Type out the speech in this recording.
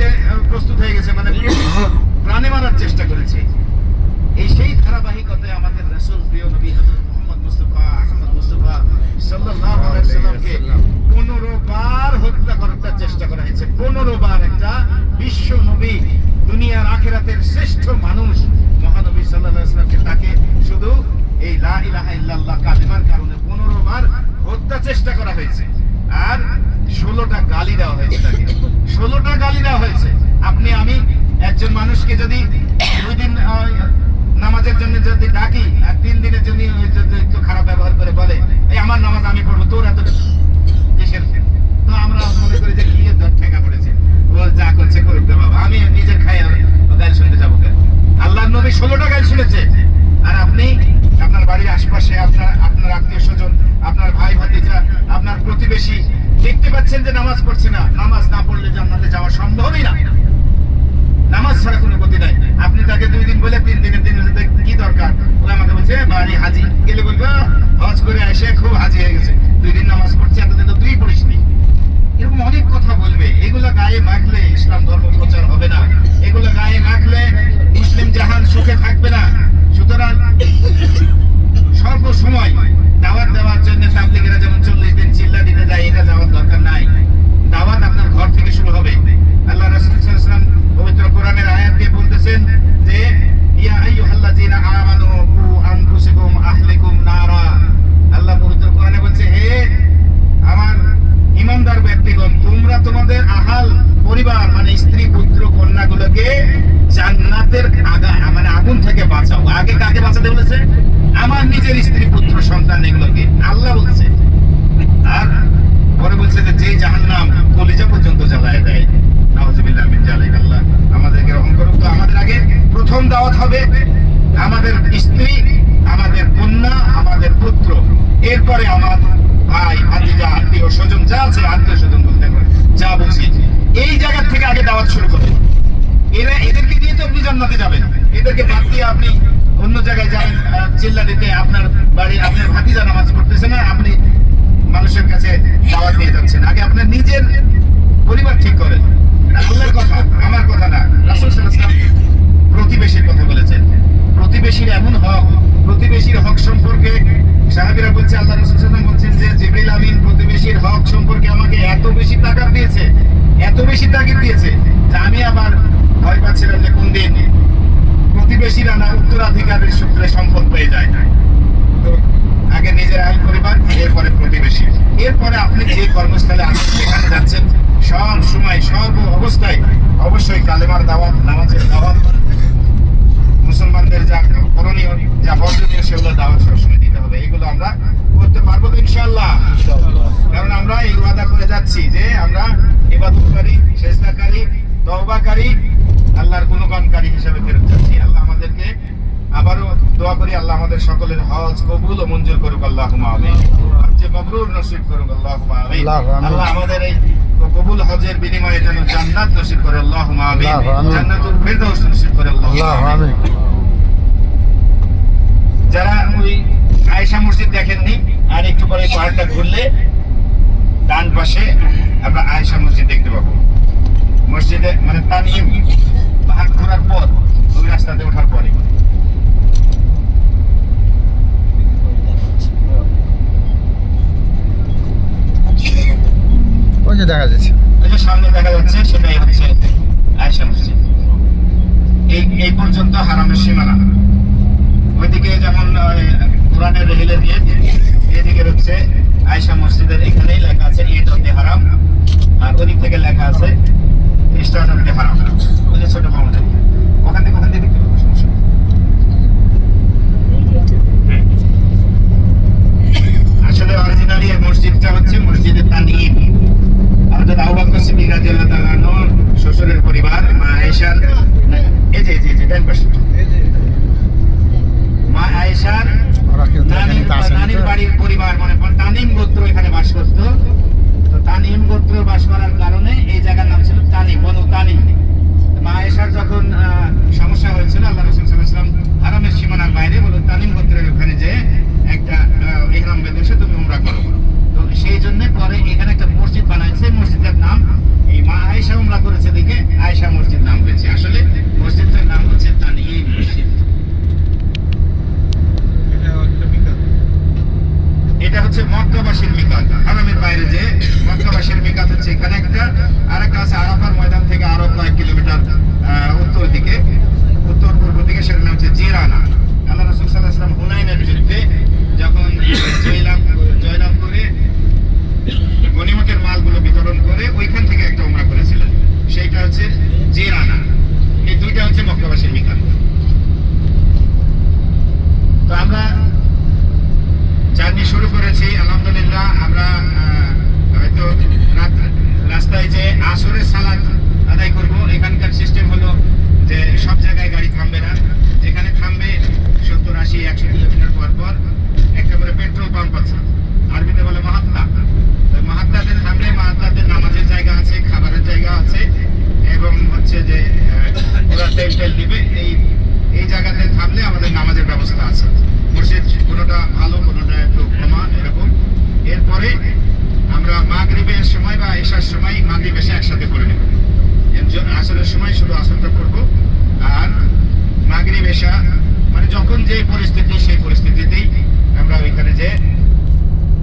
দিতে প্রস্তুত হয়ে গেছে, মানে প্রাণে মারার চেষ্টা করেছে। এই সেই ধারাবাহিকতায় আমাদের রাসূল প্রিয় নবী হযরত মুহাম্মদ মুস্তাফা আহমদ মুস্তাফা সাল্লাল্লাহু আলাইহি ওয়াসাল্লামকে 15 বার হত্যা করার চেষ্টা করা হয়েছে। 15 বার। একটা বিশ্ব নবী, দুনিয়ার আখিরাতের শ্রেষ্ঠ মানুষ মহানবী সাল্লাল্লাহু আলাইহি ওয়াসাল্লামকে তাকে শুধু এই লা ইলাহা ইল্লাল্লাহ কালিমার কারণে 15 বার হত্যা চেষ্টা করা হয়েছে। আর 16টা গালি দেওয়া হয়েছে তাকে। 16টা গালি দেওয়া হয়েছে। আপনি আমি একজন মানুষকে যদি 2 দিন নামাজের জন্য যদি ডাকি আর 3 দিনের জন্য একটু খারাপ ব্যবহার করে বলে এই আমার নামাজ আমি পড়বো, তোর এত কিসের? তো আমরা মনে করি যে কি ঠেকা পড়েছে, ও যা করছে করুক রে বাবা, আমি নিজের খাই গাল শুনতে যাবো কেন? আল্লাহর নবী 16টা গাল শুনেছে। আর আপনি আপনার বাড়ির আশপাশে আপনার আত্মীয় স্বজন, আপনার ভাই ভাতিজা, আপনার প্রতিবেশী দেখতে পাচ্ছেন যে নামাজ পড়ছে না। নামাজ না পড়লে জান্নাতে যাওয়া সম্ভবই না। নামাজ ছাড়া কোনো গতি নাই। আপনি তাকে 2 দিন বলে 3 দিনের দিন কি দরকার? ও আমাকে বলছে বাড়ি হাজি গেলে বলবো হজ করে এসে খুব হাজি হয়ে গেছে, 2 দিন নামাজ পড়ছে, এতদিন তো তুই পড়িসনি। এরকম অনেক কথা বলবে। এগুলো গায়ে মাখলে ইসলাম ধর্ম প্রচার হবে না। এগুলো গায়ে মাখলে মুসলিম জাহান সুখে থাকবে না। সুতরাং সর্বসময় দাওয়াত দেওয়ার জন্য তাবলীগীরা যেমন 40 দিন চিল্লা দিতে যায়, এটা যাওয়ার দরকার নাই। দাওয়াত আপনার ঘর থেকে শুরু হবে। আল্লাহ রাসূল সাল্লাল্লাহু আলাইহি ওয়াসাল্লাম পবিত্র কোরআনের আয়াত দিয়ে বলতেছেন যে ইয়া আইয়ুহাল্লাযীনা আমানু কু আনফুসাকুম আহলিকুম নারা। আল্লাহ পবিত্র কোরআনে বলছে, হে আমার ঈমানদার ব্যক্তিগণ, তোমরা তোমাদের আহাল পরিবার মানে স্ত্রী পুত্র কন্যাগুলোকে জান্নাতের মানে আগুন থেকে বাঁচাও। আগে কাকে বাঁচাতে বলেছে? আমার নিজের স্ত্রী পুত্র সন্তান এগুলোকে আল্লাহ বলছে। আর পরে বলছে যে যেই জাহান্নাম কলিজা পর্যন্ত জ্বালায় দেয়। নাউযুবিল্লাহ মিন যালিক। আল্লাহ আমাদেরকে রহম করুক। তো আমাদের আগে প্রথম দাওয়াত হবে আমাদের স্ত্রী, আমাদের কন্যা, আমাদের পুত্র, এরপরে আমার ভাই ভাতিজা আত্মীয় স্বজন যা আছে, আত্মীয় স্বজন বলতে পারে যা বলছি, এই জায়গা থেকে আগে দাওয়াত শুরু করবেন। এদেরকে দিয়ে তো আপনি জান্নাতে যাবেন। এদেরকে বাদ দিয়ে আপনি অন্য জায়গায় যাবেন চিল্লা দিতে, আপনার বাড়ি আপনার ভাতিজা নামাজ পড়তেছে না, আপনি মানুষের কাছে দাওয়াত নিয়ে যাচ্ছেন। আগে আপনার নিজের পরিবার ঠিক করেন। আল্লাহর কথা, আমার কথা না। রাসূল সাল্লাল্লাহু আলাইহি ওয়াসাল্লাম প্রতিবেশীর কথা বলেছেন। প্রতিবেশীর এমন হক, প্রতিবেশীর হক সম্পর্কে সাহাবীরা বলছে, আল্লাহ রাসূল সাল্লাল্লাহু আলাইহি ওয়াসাল্লাম বলছেন যে জিবরিল আমিন প্রতিবেশীর হক সম্পর্কে আমাকে এত বেশি তাগিদ দিয়েছে, এত বেশি তাগিদ দিয়েছে যে আমি আবার ভয় পাচ্ছিলাম যে কোন দিন প্রতিবেশীরা না উত্তরাধিকারের সূত্রে সম্পদ পেয়ে যায়। তো আগে নিজের আইন পরিবার, এরপরে প্রতিবেশী, এরপরে আপনি যে কর্মস্থলে আছেন সেখানে যাচ্ছেন, সব সময় সর্ব অবস্থায় অবশ্যই কালেমার দাওয়াত, নামাজের দাওয়াত, মুসলমানদের যা করণীয় যা বর্জনীয় সেগুলো দাওয়াত সবসময় দিতে হবে। এগুলো আমরা করতে পারবো তো ইনশাআল্লাহ। কারণ আমরা এই ওয়াদা করে যাচ্ছি যে আমরা ইবাদতকারী, সেজদাকারী, তওবাকারী, আল্লাহর গুণগানকারী হিসেবে ফেরত যাচ্ছি। আল্লাহ আমাদেরকে আবারও দোয়া করি, আল্লাহ আমাদের সকলের হজ কবুল ও মঞ্জুর করুক, আল্লাহুম্মা আমিন। যে মাবরুর নসিব করুক, আল্লাহুম্মা আমিন। আল্লাহ আমাদের এই কবুল হজের বিনিময়ে যেন জান্নাত নসিব করে, আল্লাহুম্মা আমিন। জান্নাতুল ফিরদাউস নসিব করে, আল্লাহুম্মা আমিন। যারা ওই আয়েশা মসজিদ দেখেননি, আর একটু পরে পাহাড়টা ঘুরলে ডান পাশে আমরা আয়েশা মসজিদ দেখতে পাবো। মসজিদে মানে তানিম পাহাড় ঘোরার পর ওই রাস্তাতে ওঠার পরে ওই যে দেখা যাচ্ছে, ওই যে সামনে দেখা যাচ্ছে, সেটাই হচ্ছে আয়েশা মসজিদ। এই পর্যন্ত হারামের সীমানা। ওইদিকে যেমন কোরআনের রেহিলে দিয়ে এদিকে হচ্ছে আয়েশা মসজিদের এখানেই লেখা আছে ইট অফ দি হারাম, আর ওদিক থেকে লেখা আছে স্টার্ট অফ দি হারাম। ওই যে ছোট ফাউন্টেন, ওখান থেকে দেখতে পাবো। আসলে অরিজিনালি এই মসজিদটা হচ্ছে মসজিদে তানিম। আমাদের আবু বকর সিদ্দিক রাদিয়াল্লাহু তাআলা আনহুর শ্বশুরের পরিবার মা আয়েশার, এই যে ডান পাশে মা আয়েশার নানির বাড়ির পরিবার, মানে তানিম গোত্র এখানে বাস করত। তো তানিম গোত্র বাস করার কারণে এই জায়গার নাম ছিল তানিম, বনু তানিম। আসরের সালাত আদায় করব। এখানকার সিস্টেম হলো যে সব জায়গায় গাড়ি থামবে না, যেখানে থামবে 70, 80, 100 কিলোমিটার পর পর একটা করে পেট্রোল পাম্প আছে, আরবিতে বলে মাহাত্তা। মাহাত্তাতে থামলে মাহাত্তাতে নামাজের জায়গা আছে, খাবারের জায়গা আছে এবং হচ্ছে যে ওরা তেল টেল দিবে। এই জায়গাতে থামলে আমাদের নামাজের ব্যবস্থা আছে। মসজিদ কোনোটা ভালো, কোনোটা একটু কমা এরকম। এরপরে আমরা মাগরিবের সময় বা এশার সময় মাগরিব এশা একসাথে করে নেব। আসরের সময় শুধু আসরটা করব, আর মাগরিব এশা মানে যখন যে পরিস্থিতি সেই পরিস্থিতিতেই আমরা ওইখানে যে